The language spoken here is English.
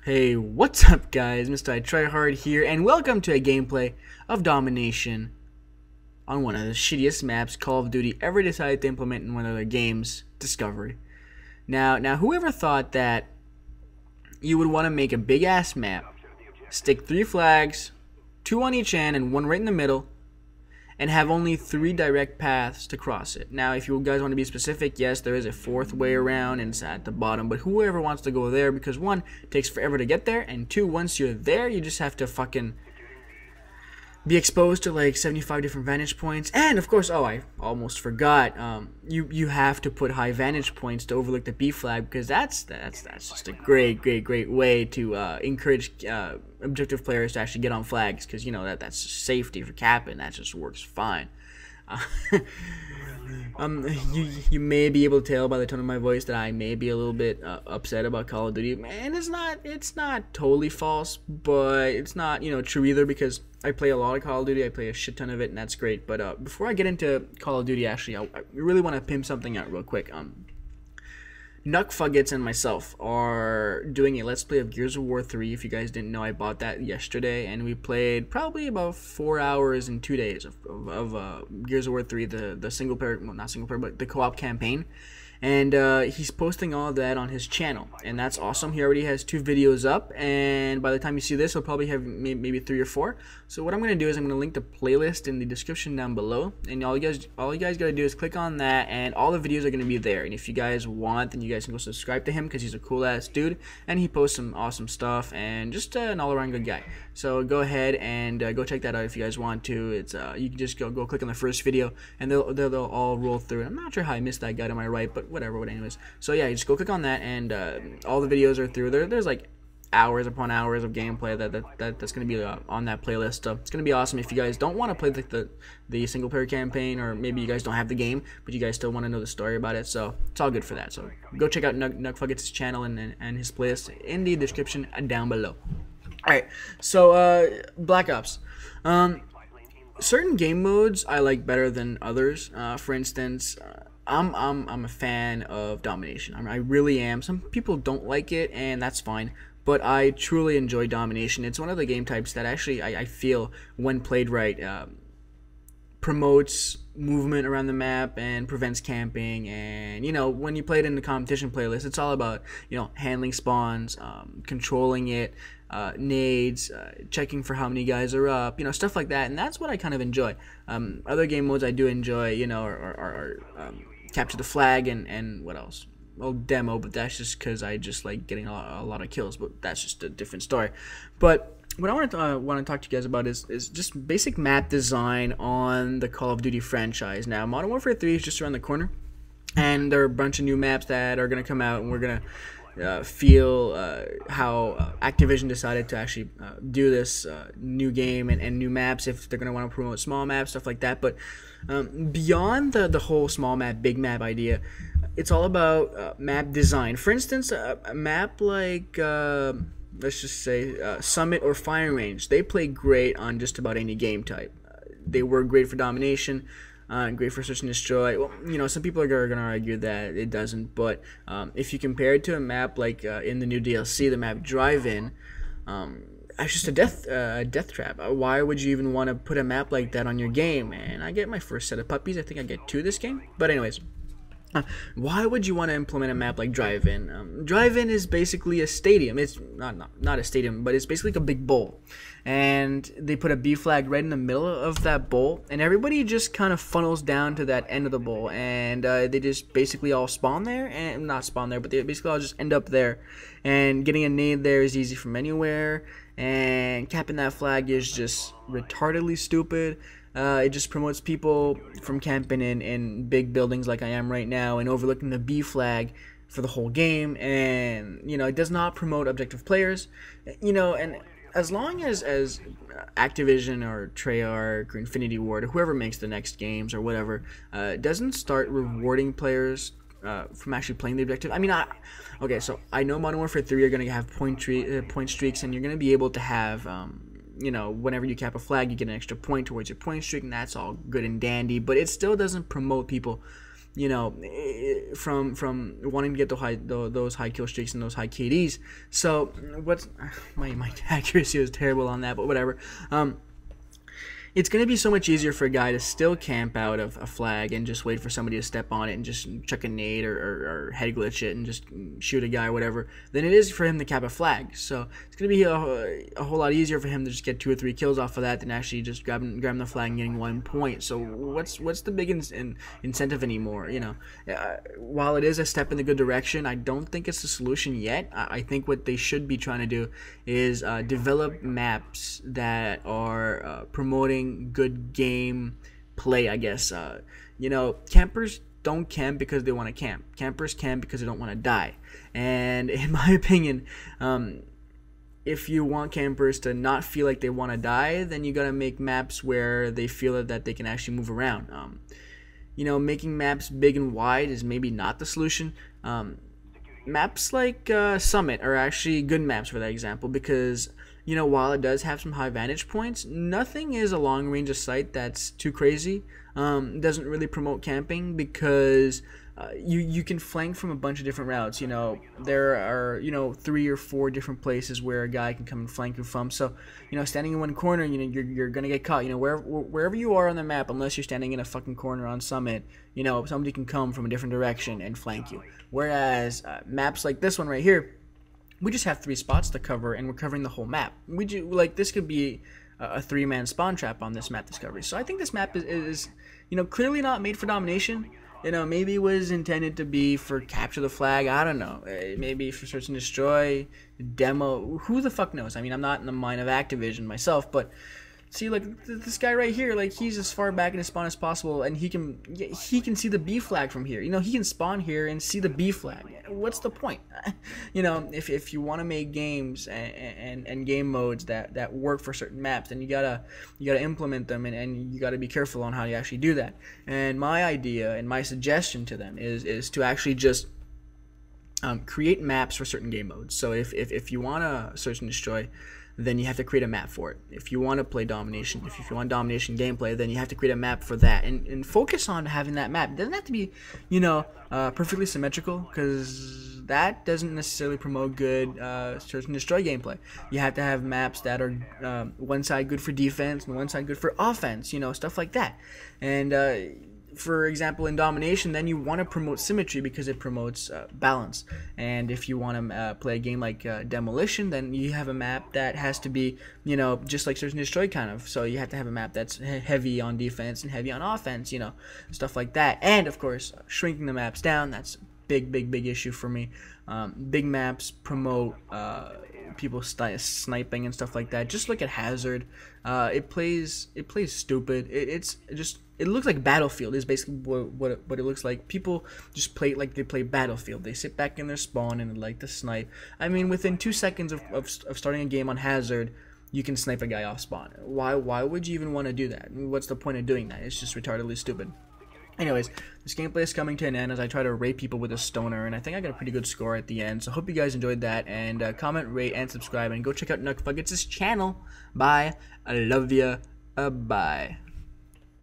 Hey, what's up guys, MrITryHard here, and welcome to a gameplay of Domination on one of the shittiest maps Call of Duty ever decided to implement in one of their games, Discovery. Now, whoever thought that you would want to make a big ass map, stick 3 flags, 2 on each end and 1 right in the middle, and have only 3 direct paths to cross it. Now, if you guys want to be specific, yes, there is a 4th way around and it's at the bottom, but whoever wants to go there, because 1, it takes forever to get there, and 2, once you're there, you just have to fucking be exposed to like 75 different vantage points. And of course, oh, I almost forgot, you have to put high vantage points to overlook the B flag, because that's just a great way to encourage objective players to actually get on flags, because you know that's safety for capping. That just works fine. You may be able to tell by the tone of my voice that I may be a little bit upset about Call of Duty, and it's not totally false, but it's not, you know, true either, because I play a lot of Call of Duty. I play a shit ton of it, and that's great. But before I get into Call of Duty, actually, I really want to pimp something out real quick. MW3 and myself are doing a Let's Play of Gears of War 3. If you guys didn't know, I bought that yesterday, and we played probably about 4 hours in 2 days of Gears of War 3, the single player, well, not single player, but the co-op campaign. And he's posting all of that on his channel, and that's awesome. He already has 2 videos up, and by the time you see this, he'll probably have maybe 3 or 4. So what I'm gonna do is I'm gonna link the playlist in the description down below, and all you guys gotta do is click on that, and all the videos are gonna be there. And if you guys want, then you guys can go subscribe to him, because he's a cool ass dude, and he posts some awesome stuff, and just an all around good guy. So go ahead and go check that out if you guys want to. It's you can just go click on the first video, and they'll all roll through. I'm not sure how I missed that guy to my right, but whatever. But anyways, so yeah, you just go click on that, and all the videos are through. There's like hours upon hours of gameplay that's gonna be on that playlist. So it's gonna be awesome. If you guys don't want to play the single player campaign, or maybe you guys don't have the game, but you guys still want to know the story about it, so it's all good for that. So go check out MW3's channel and his playlist in the description down below. Alright, so Black Ops. Certain game modes I like better than others. For instance, I'm a fan of Domination. I really am. Some people don't like it, and that's fine, but I truly enjoy Domination. It's one of the game types that actually I feel, when played right, promotes movement around the map and prevents camping. And you know, when you play it in the competition playlist, it's all about, you know, handling spawns, controlling it, nades, checking for how many guys are up, you know, stuff like that. And that's what I kind of enjoy. Other game modes I do enjoy, you know, are capture the flag and what else? Well, demo, but that's just because I just like getting a lot of kills, but that's just a different story. But what I want to talk to you guys about is just basic map design on the Call of Duty franchise. Now, Modern Warfare 3 is just around the corner, and there are a bunch of new maps that are going to come out, and we're going to feel how Activision decided to actually do this new game and new maps, if they're going to want to promote small maps, stuff like that. But beyond the whole small map, big map idea, it's all about map design. For instance, a map like let's just say Summit or Firing Range, they play great on just about any game type. They work great for Domination, great for Search and Destroy. Well, you know, some people are going to argue that it doesn't, but if you compare it to a map like in the new DLC, the map Drive-In, it's just a death trap. Why would you even want to put a map like that on your game? And I get my first set of puppies. I think I get 2 this game. But anyways, why would you want to implement a map like Drive-In? Drive-In is basically a stadium. It's not a stadium, but it's basically like a big bowl. And they put a B flag right in the middle of that bowl, and everybody just kind of funnels down to that end of the bowl, and they just basically all spawn there, and not spawn there, but they basically all just end up there. And getting a nade there is easy from anywhere, and capping that flag is just retardedly stupid. It just promotes people from camping in big buildings like I am right now and overlooking the B flag for the whole game. And you know, it does not promote objective players, you know. And as long as Activision or Treyarch or Infinity Ward or whoever makes the next games or whatever doesn't start rewarding players from actually playing the objective. I mean, okay, so I know Modern Warfare 3 are going to have point streaks, and you're going to be able to have you know, whenever you cap a flag, you get an extra point towards your point streak, and that's all good and dandy, but it still doesn't promote people from wanting to get those high kill streaks and those high KDs. So what's my accuracy was terrible on that, but whatever. It's going to be so much easier for a guy to still camp out of a flag and just wait for somebody to step on it and just chuck a nade or head glitch it and just shoot a guy or whatever than it is for him to cap a flag. So it's going to be a whole lot easier for him to just get 2 or 3 kills off of that than actually just grabbing the flag and getting 1 point. So what's the big incentive anymore? While it is a step in the good direction, I don't think it's the solution yet. I think what they should be trying to do is develop maps that are promoting good game play, I guess. Campers don't camp because they want to camp. Campers camp because they don't want to die. And in my opinion, if you want campers to not feel like they want to die, then you gotta make maps where they feel that they can actually move around. Making maps big and wide is maybe not the solution. Maps like Summit are actually good maps for that example, because while it does have some high vantage points, nothing is a long range of sight that's too crazy. It doesn't really promote camping because you can flank from a bunch of different routes. There are 3 or 4 different places where a guy can come and flank you from. So standing in one corner, you're gonna get caught. Wherever you are on the map, unless you're standing in a fucking corner on Summit, somebody can come from a different direction and flank you. Whereas maps like this one right here, we just have 3 spots to cover, and we're covering the whole map. This could be a 3-man spawn trap on this map discovery. So I think this map is clearly not made for domination. Maybe it was intended to be for capture the flag. I don't know. Maybe for search and destroy, demo. Who the fuck knows? I mean, I'm not in the mind of Activision myself, but see, this guy right here, he's as far back in his spawn as possible, and he can see the B flag from here. He can spawn here and see the B flag. What's the point? If you want to make games and game modes that work for certain maps, then you gotta implement them, and you gotta be careful on how you actually do that. And my idea and my suggestion to them is to actually just create maps for certain game modes. So if you want to search and destroy, then you have to create a map for it. If you want to play domination, if you want domination gameplay, then you have to create a map for that, and focus on having that map. It doesn't have to be, perfectly symmetrical, because that doesn't necessarily promote good search and destroy gameplay. You have to have maps that are one side good for defense and one side good for offense, stuff like that. And for example, in domination, then you want to promote symmetry because it promotes balance. And if you want to play a game like demolition, then you have a map that has to be, just like search and destroy kind of. So you have to have a map that's heavy on defense and heavy on offense, stuff like that. And of course, shrinking the maps down, that's a big issue for me. Big maps promote people sniping and stuff like that. Just look at Hazard. It plays stupid. It looks like Battlefield is basically what it looks like. People just play it like they play Battlefield. They sit back in their spawn and they like to snipe. I mean, within 2 seconds of starting a game on Hazard, you can snipe a guy off spawn. Why would you even want to do that? What's the point of doing that? It's just retardedly stupid. Anyways, this gameplay is coming to an end as I try to rate people with a stoner, and I think I got a pretty good score at the end. So hope you guys enjoyed that, and comment, rate, and subscribe, and go check out Nuckfuggets' channel. Bye. I love ya. Bye.